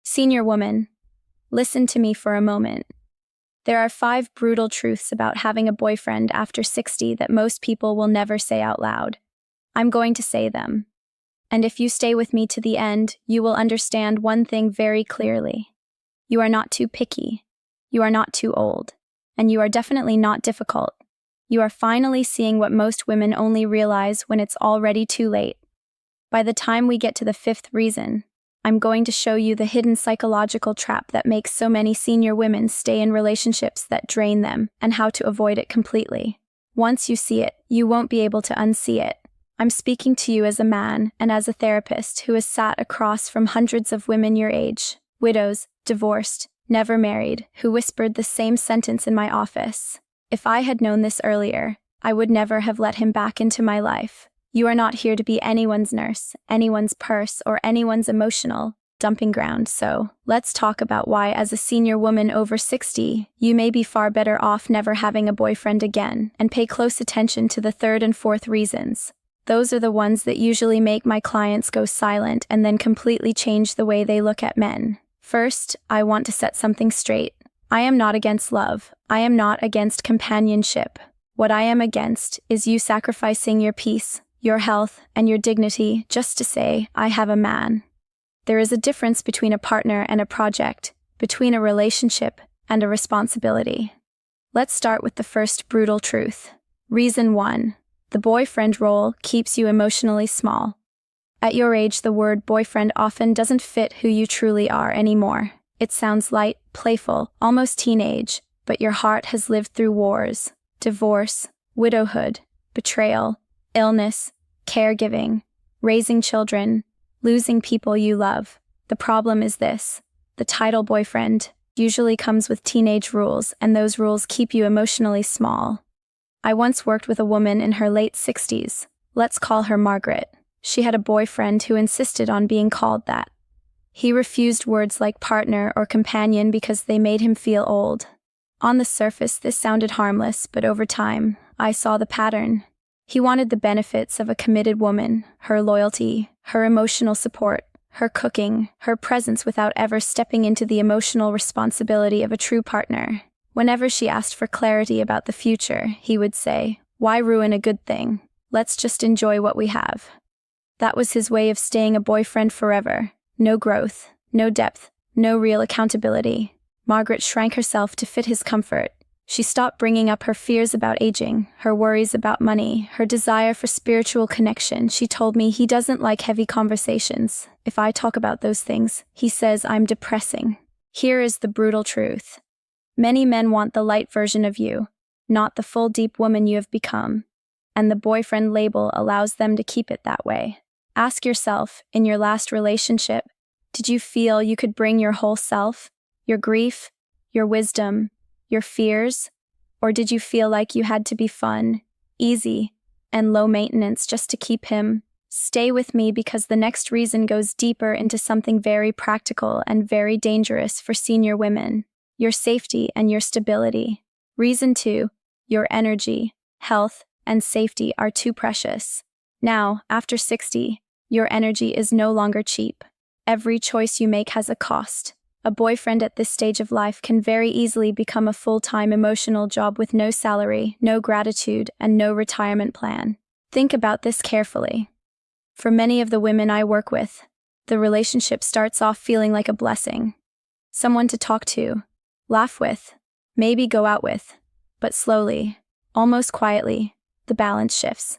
Senior woman, listen to me for a moment. There are 5 brutal truths about having a boyfriend after 60 that most people will never say out loud. I'm going to say them. And if you stay with me to the end, you will understand one thing very clearly. You are not too picky. You are not too old. And you are definitely not difficult. You are finally seeing what most women only realize when it's already too late. By the time we get to the 5th reason, I'm going to show you the hidden psychological trap that makes so many senior women stay in relationships that drain them and how to avoid it completely. Once you see it, you won't be able to unsee it. I'm speaking to you as a man and as a therapist who has sat across from hundreds of women your age, widows, divorced, never married, who whispered the same sentence in my office. If I had known this earlier, I would never have let him back into my life. You are not here to be anyone's nurse, anyone's purse, or anyone's emotional dumping ground, so let's talk about why, as a senior woman over 60, you may be far better off never having a boyfriend again, and pay close attention to the 3rd and 4th reasons. Those are the ones that usually make my clients go silent and then completely change the way they look at men. First, I want to set something straight. I am not against love. I am not against companionship. What I am against is you sacrificing your peace, your health, and your dignity just to say, I have a man. There is a difference between a partner and a project, between a relationship and a responsibility. Let's start with the first brutal truth. Reason 1. The boyfriend role keeps you emotionally small. At your age, the word boyfriend often doesn't fit who you truly are anymore. It sounds light, playful, almost teenage, but your heart has lived through wars, divorce, widowhood, betrayal, illness, caregiving, raising children, losing people you love. The problem is this: the title boyfriend usually comes with teenage rules, and those rules keep you emotionally small. I once worked with a woman in her late 60s. Let's call her Margaret. She had a boyfriend who insisted on being called that. He refused words like partner or companion because they made him feel old. On the surface, this sounded harmless, but over time, I saw the pattern. He wanted the benefits of a committed woman, her loyalty, her emotional support, her cooking, her presence without ever stepping into the emotional responsibility of a true partner. Whenever she asked for clarity about the future, he would say, "Why ruin a good thing? Let's just enjoy what we have." That was his way of staying a boyfriend forever. No growth, no depth, no real accountability. Margaret shrank herself to fit his comfort. She stopped bringing up her fears about aging, her worries about money, her desire for spiritual connection. She told me he doesn't like heavy conversations. If I talk about those things, he says I'm depressing. Here is the brutal truth. Many men want the light version of you, not the full deep woman you have become. And the boyfriend label allows them to keep it that way. Ask yourself, in your last relationship, did you feel you could bring your whole self, your grief, your wisdom, your fears? Or did you feel like you had to be fun, easy, and low maintenance just to keep him? Stay with me, because the next reason goes deeper into something very practical and very dangerous for senior women: your safety and your stability. Reason 2, your energy, health, and safety are too precious. Now, after 60, your energy is no longer cheap. Every choice you make has a cost. A boyfriend at this stage of life can very easily become a full-time emotional job with no salary, no gratitude, and no retirement plan. Think about this carefully. For many of the women I work with, the relationship starts off feeling like a blessing. Someone to talk to, laugh with, maybe go out with. But slowly, almost quietly, the balance shifts.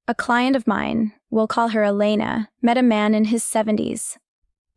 A client of mine, we'll call her Elena, met a man in his 70s.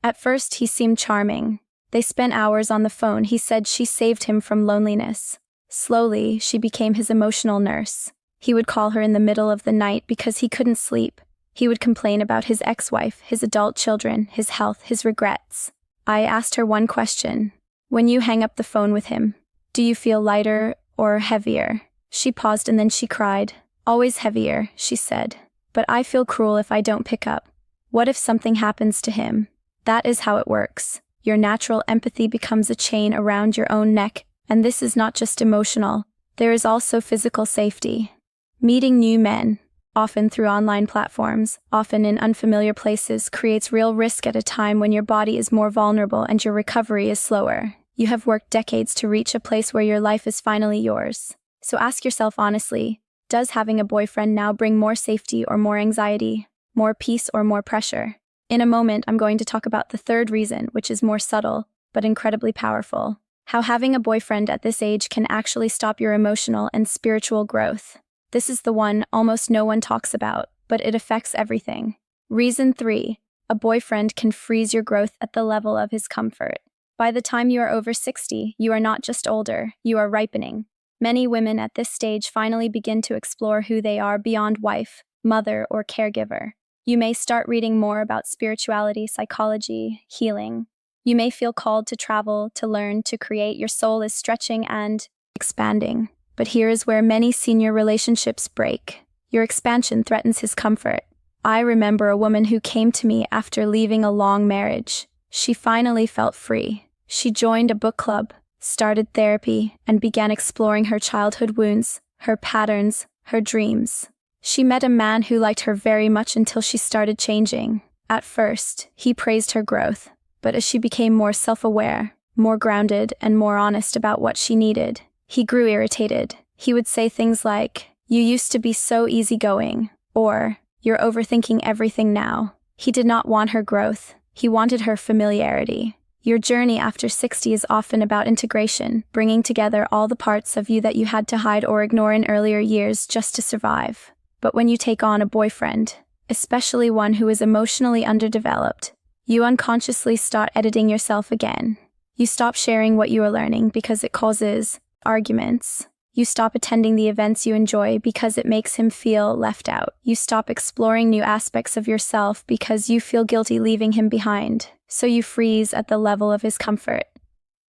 At first, he seemed charming. They spent hours on the phone. He said she saved him from loneliness. Slowly, she became his emotional nurse. He would call her in the middle of the night because he couldn't sleep. He would complain about his ex-wife, his adult children, his health, his regrets. I asked her one question: when you hang up the phone with him, do you feel lighter or heavier? She paused and then she cried. Always heavier, she said. But I feel cruel if I don't pick up. What if something happens to him? That is how it works. Your natural empathy becomes a chain around your own neck, and this is not just emotional. There is also physical safety. Meeting new men. often through online platforms, often in unfamiliar places, creates real risk at a time when your body is more vulnerable and your recovery is slower. You have worked decades to reach a place where your life is finally yours. So ask yourself honestly, does having a boyfriend now bring more safety or more anxiety, more peace or more pressure? In a moment, I'm going to talk about the third reason, which is more subtle, but incredibly powerful. How having a boyfriend at this age can actually stop your emotional and spiritual growth. This is the one almost no one talks about, but it affects everything. Reason 3. A boyfriend can freeze your growth at the level of his comfort. By the time you are over 60, you are not just older, you are ripening. Many women at this stage finally begin to explore who they are beyond wife, mother, or caregiver. You may start reading more about spirituality, psychology, healing. You may feel called to travel, to learn, to create. Your soul is stretching and expanding. But here is where many senior relationships break. Your expansion threatens his comfort. I remember a woman who came to me after leaving a long marriage. She finally felt free. She joined a book club, started therapy, and began exploring her childhood wounds, her patterns, her dreams. She met a man who liked her very much until she started changing. At first, he praised her growth, but as she became more self-aware, more grounded, and more honest about what she needed, he grew irritated. He would say things like, "You used to be so easygoing," or, "You're overthinking everything now." He did not want her growth. He wanted her familiarity. Your journey after 60 is often about integration, bringing together all the parts of you that you had to hide or ignore in earlier years just to survive. But when you take on a boyfriend, especially one who is emotionally underdeveloped, you unconsciously start editing yourself again. You stop sharing what you are learning because it causes arguments. You stop attending the events you enjoy because it makes him feel left out. You stop exploring new aspects of yourself because you feel guilty leaving him behind. So you freeze at the level of his comfort.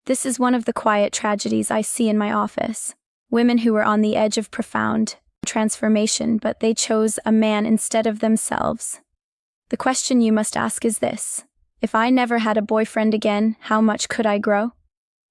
This is one of the quiet tragedies I see in my office. Women who were on the edge of profound transformation, but they chose a man instead of themselves. The question you must ask is this: if I never had a boyfriend again, how much could I grow?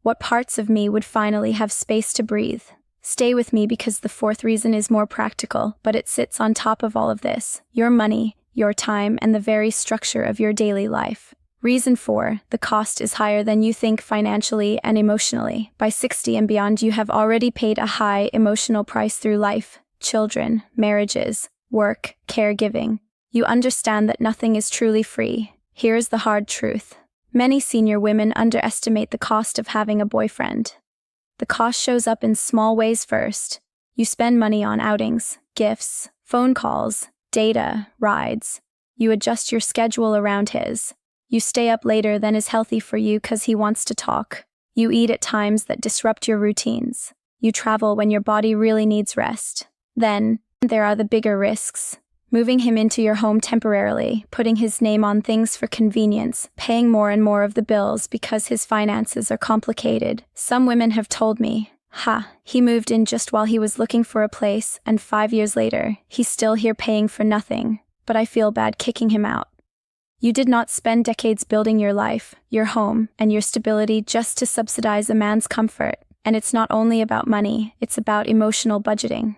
What parts of me would finally have space to breathe? Stay with me because the fourth reason is more practical, but it sits on top of all of this: your money, your time, and the very structure of your daily life. Reason 4, the cost is higher than you think financially and emotionally. By 60 and beyond, you have already paid a high emotional price through life, children, marriages, work, caregiving. You understand that nothing is truly free. Here is the hard truth. Many senior women underestimate the cost of having a boyfriend. The cost shows up in small ways first. You spend money on outings, gifts, phone calls, data, rides. You adjust your schedule around his. You stay up later than is healthy for you because he wants to talk. You eat at times that disrupt your routines. You travel when your body really needs rest. Then, there are the bigger risks. Moving him into your home temporarily, putting his name on things for convenience, paying more and more of the bills because his finances are complicated. Some women have told me, he moved in just while he was looking for a place, and 5 years later, he's still here paying for nothing, but I feel bad kicking him out. You did not spend decades building your life, your home, and your stability just to subsidize a man's comfort. And it's not only about money, it's about emotional budgeting.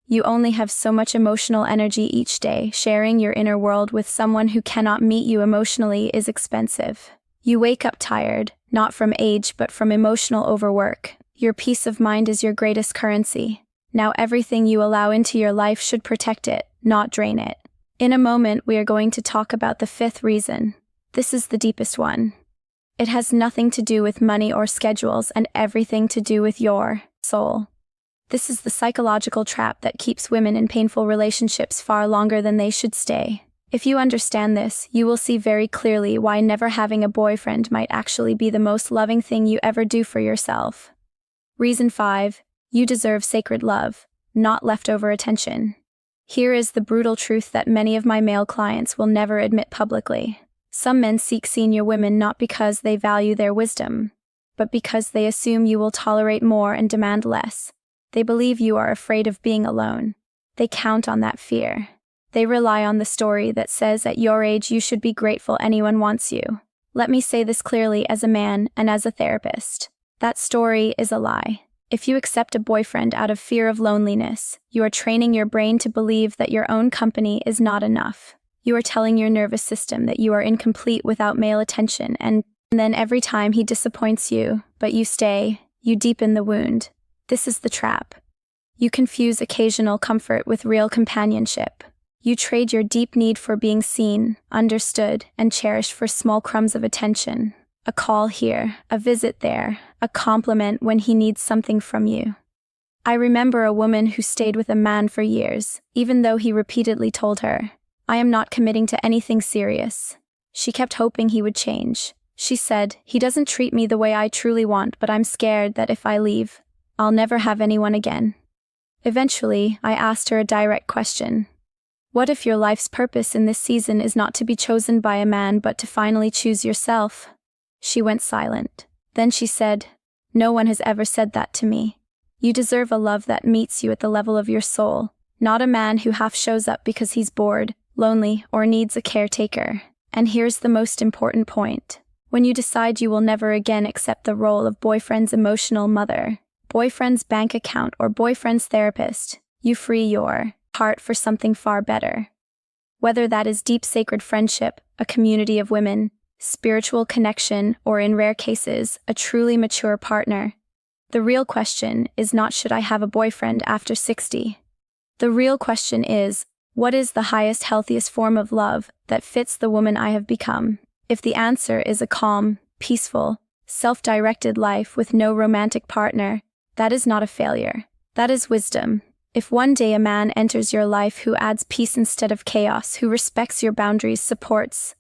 You only have so much emotional energy each day. Sharing your inner world with someone who cannot meet you emotionally is expensive. You wake up tired, not from age but from emotional overwork. Your peace of mind is your greatest currency. Now everything you allow into your life should protect it, not drain it. In a moment, we are going to talk about the fifth reason. This is the deepest one. It has nothing to do with money or schedules and everything to do with your soul. This is the psychological trap that keeps women in painful relationships far longer than they should stay. If you understand this, you will see very clearly why never having a boyfriend might actually be the most loving thing you ever do for yourself. Reason 5. You deserve sacred love, not leftover attention. Here is the brutal truth that many of my male clients will never admit publicly. Some men seek senior women not because they value their wisdom, but because they assume you will tolerate more and demand less. They believe you are afraid of being alone. They count on that fear. They rely on the story that says at your age you should be grateful anyone wants you. Let me say this clearly as a man and as a therapist. That story is a lie. If you accept a boyfriend out of fear of loneliness, you are training your brain to believe that your own company is not enough. You are telling your nervous system that you are incomplete without male attention, and then every time he disappoints you, but you stay, you deepen the wound. This is the trap. You confuse occasional comfort with real companionship. You trade your deep need for being seen, understood, and cherished for small crumbs of attention. A call here, a visit there, a compliment when he needs something from you. I remember a woman who stayed with a man for years, even though he repeatedly told her, "I am not committing to anything serious." She kept hoping he would change. She said, "He doesn't treat me the way I truly want, but I'm scared that if I leave, I'll never have anyone again." Eventually, I asked her a direct question. What if your life's purpose in this season is not to be chosen by a man but to finally choose yourself? She went silent. Then she said, "No one has ever said that to me. You deserve a love that meets you at the level of your soul, not a man who half shows up because he's bored, lonely, or needs a caretaker." And here's the most important point. When you decide you will never again accept the role of boyfriend's emotional mother, boyfriend's bank account, or boyfriend's therapist, you free your heart for something far better. Whether that is deep sacred friendship, a community of women, spiritual connection, or in rare cases, a truly mature partner. The real question is not, should I have a boyfriend after 60? The real question is, what is the highest, healthiest form of love that fits the woman I have become? If the answer is a calm, peaceful, self-directed life with no romantic partner, that is not a failure. That is wisdom. If one day a man enters your life who adds peace instead of chaos, who respects your boundaries, supports,